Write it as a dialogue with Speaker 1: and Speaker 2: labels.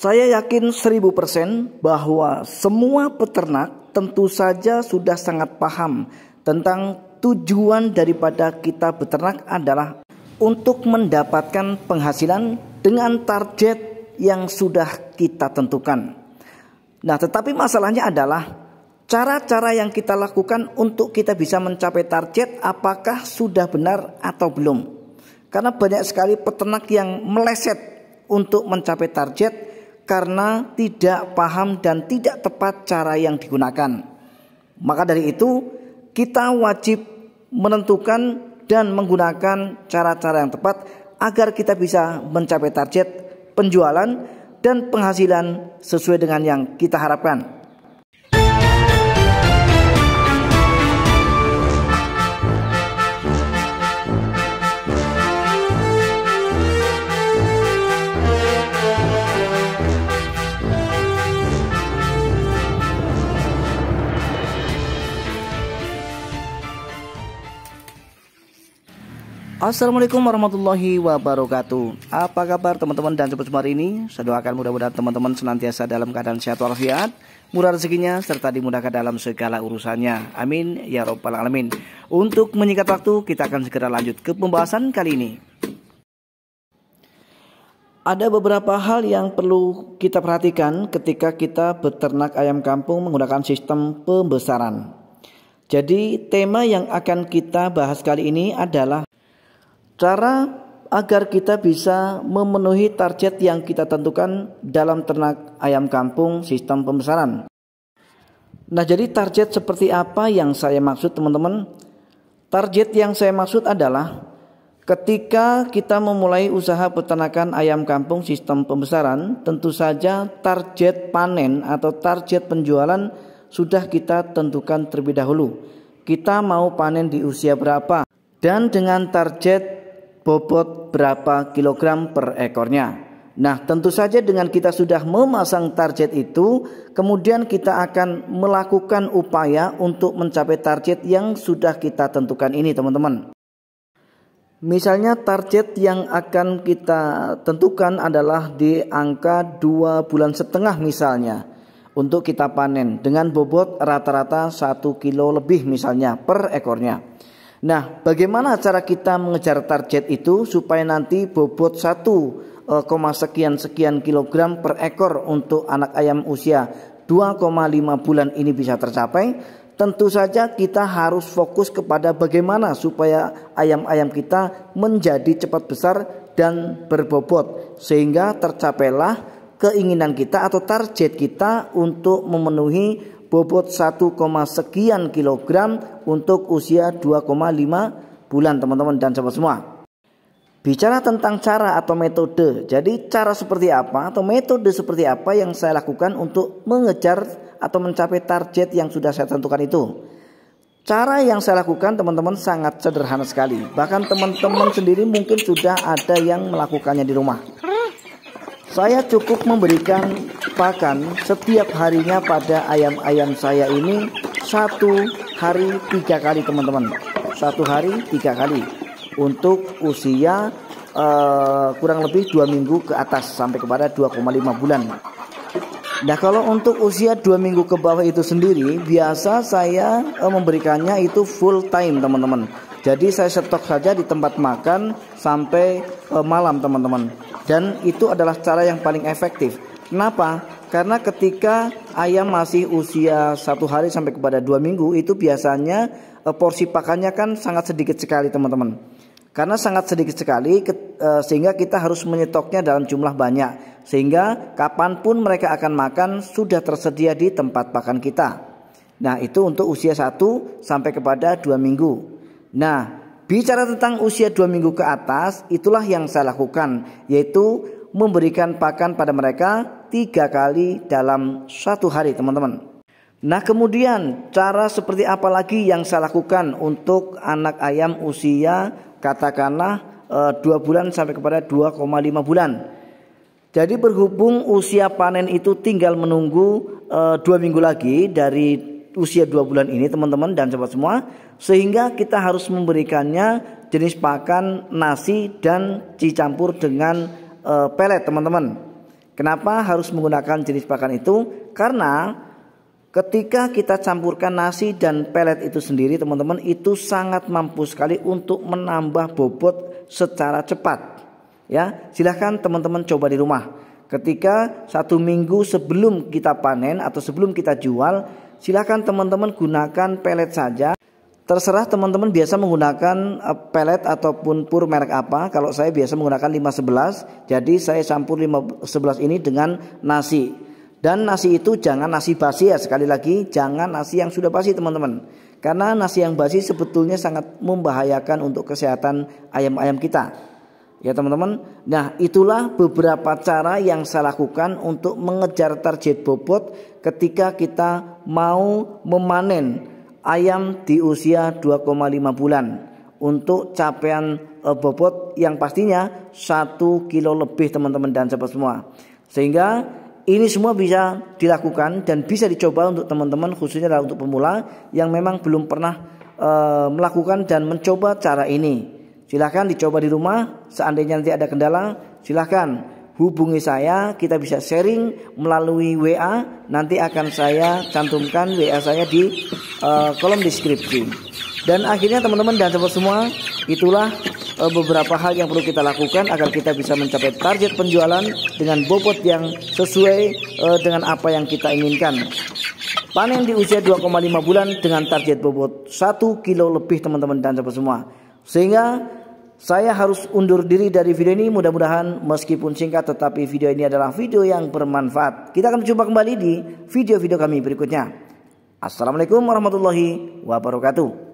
Speaker 1: Saya yakin 1000% bahwa semua peternak tentu saja sudah sangat paham tentang tujuan daripada kita beternak adalah untuk mendapatkan penghasilan dengan target yang sudah kita tentukan. Nah, tetapi masalahnya adalah cara-cara yang kita lakukan untuk kita bisa mencapai target apakah sudah benar atau belum. Karena banyak sekali peternak yang meleset untuk mencapai target karena tidak paham dan tidak tepat cara yang digunakan. Maka dari itu kita wajib menentukan dan menggunakan cara-cara yang tepat agar kita bisa mencapai target penjualan dan penghasilan sesuai dengan yang kita harapkan. Assalamualaikum warahmatullahi wabarakatuh. Apa kabar teman-teman dan sobat semua hari ini? Saya doakan mudah-mudahan teman-teman senantiasa dalam keadaan sehat walafiat, murah rezekinya, serta dimudahkan dalam segala urusannya. Amin ya rabbal alamin. Untuk menyingkat waktu, kita akan segera lanjut ke pembahasan kali ini. Ada beberapa hal yang perlu kita perhatikan ketika kita beternak ayam kampung menggunakan sistem pembesaran. Jadi tema yang akan kita bahas kali ini adalah cara agar kita bisa memenuhi target yang kita tentukan dalam ternak ayam kampung sistem pembesaran. Nah, jadi target seperti apa yang saya maksud teman-teman? Target yang saya maksud adalah ketika kita memulai usaha peternakan ayam kampung sistem pembesaran, tentu saja target panen atau target penjualan sudah kita tentukan terlebih dahulu. Kita mau panen di usia berapa dan dengan target bobot berapa kilogram per ekornya. Nah, tentu saja dengan kita sudah memasang target itu, kemudian kita akan melakukan upaya untuk mencapai target yang sudah kita tentukan ini teman-teman. Misalnya target yang akan kita tentukan adalah di angka 2,5 bulan misalnya untuk kita panen dengan bobot rata-rata 1 kilo lebih misalnya per ekornya. Nah, bagaimana cara kita mengejar target itu supaya nanti bobot 1, sekian kilogram per ekor untuk anak ayam usia 2,5 bulan ini bisa tercapai? Tentu saja kita harus fokus kepada bagaimana supaya ayam-ayam kita menjadi cepat besar dan berbobot sehingga tercapailah keinginan kita atau target kita untuk memenuhi bobot 1, sekian kilogram untuk usia 2,5 bulan teman-teman dan sahabat semua. Bicara tentang cara atau metode, jadi cara seperti apa atau metode seperti apa yang saya lakukan untuk mengejar atau mencapai target yang sudah saya tentukan itu. Cara yang saya lakukan teman-teman sangat sederhana sekali. Bahkan teman-teman sendiri mungkin sudah ada yang melakukannya di rumah. Saya cukup memberikan pakan setiap harinya pada ayam-ayam saya ini 1 hari 3 kali teman-teman. 1 hari 3 kali untuk usia kurang lebih 2 minggu ke atas sampai kepada 2,5 bulan. Nah, kalau untuk usia 2 minggu ke bawah itu sendiri biasa saya memberikannya itu full time teman-teman. Jadi saya stok saja di tempat makan sampai malam teman-teman. Dan itu adalah cara yang paling efektif. Kenapa? Karena ketika ayam masih usia 1 hari sampai kepada 2 minggu itu biasanya porsi pakannya kan sangat sedikit sekali teman-teman. Karena sangat sedikit sekali sehingga kita harus menyetoknya dalam jumlah banyak. Sehingga kapanpun mereka akan makan sudah tersedia di tempat pakan kita. Nah, itu untuk usia 1 sampai kepada 2 minggu. Nah, bicara tentang usia 2 minggu ke atas, itulah yang saya lakukan, yaitu memberikan pakan pada mereka 3 kali dalam 1 hari teman-teman. Nah, kemudian cara seperti apa lagi yang saya lakukan untuk anak ayam usia katakanlah 2 bulan sampai kepada 2,5 bulan. Jadi berhubung usia panen itu tinggal menunggu 2 minggu lagi dari usia 2 bulan ini teman-teman dan sobat semua, sehingga kita harus memberikannya jenis pakan nasi dan dicampur dengan pelet teman-teman. Kenapa harus menggunakan jenis pakan itu? Karena ketika kita campurkan nasi dan pelet itu sendiri teman-teman, itu sangat mampu sekali untuk menambah bobot secara cepat. Ya, silahkan teman-teman coba di rumah. Ketika 1 minggu sebelum kita panen atau sebelum kita jual, silahkan teman-teman gunakan pelet saja. Terserah teman-teman biasa menggunakan pelet ataupun pur merek apa. Kalau saya biasa menggunakan 511. Jadi saya campur 511 ini dengan nasi. Dan nasi itu jangan nasi basi ya, sekali lagi jangan nasi yang sudah basi teman-teman. Karena nasi yang basi sebetulnya sangat membahayakan untuk kesehatan ayam-ayam kita. Ya teman-teman. Nah, itulah beberapa cara yang saya lakukan untuk mengejar target bobot ketika kita mau memanen ayam di usia 2,5 bulan untuk capaian bobot yang pastinya 1 kilo lebih teman-teman dan sahabat semua. Sehingga ini semua bisa dilakukan dan bisa dicoba untuk teman-teman, khususnya adalah untuk pemula yang memang belum pernah melakukan dan mencoba cara ini. Silahkan dicoba di rumah. Seandainya nanti ada kendala, silahkan hubungi saya, kita bisa sharing melalui WA. Nanti akan saya cantumkan WA saya di kolom deskripsi. Dan akhirnya teman-teman dan sahabat semua, itulah beberapa hal yang perlu kita lakukan agar kita bisa mencapai target penjualan dengan bobot yang sesuai dengan apa yang kita inginkan. Panen di usia 2,5 bulan dengan target bobot 1 kilo lebih teman-teman dan sahabat semua. Sehingga saya harus undur diri dari video ini. Mudah-mudahan meskipun singkat tetapi video ini adalah video yang bermanfaat. Kita akan jumpa kembali di video-video kami berikutnya. Assalamualaikum warahmatullahi wabarakatuh.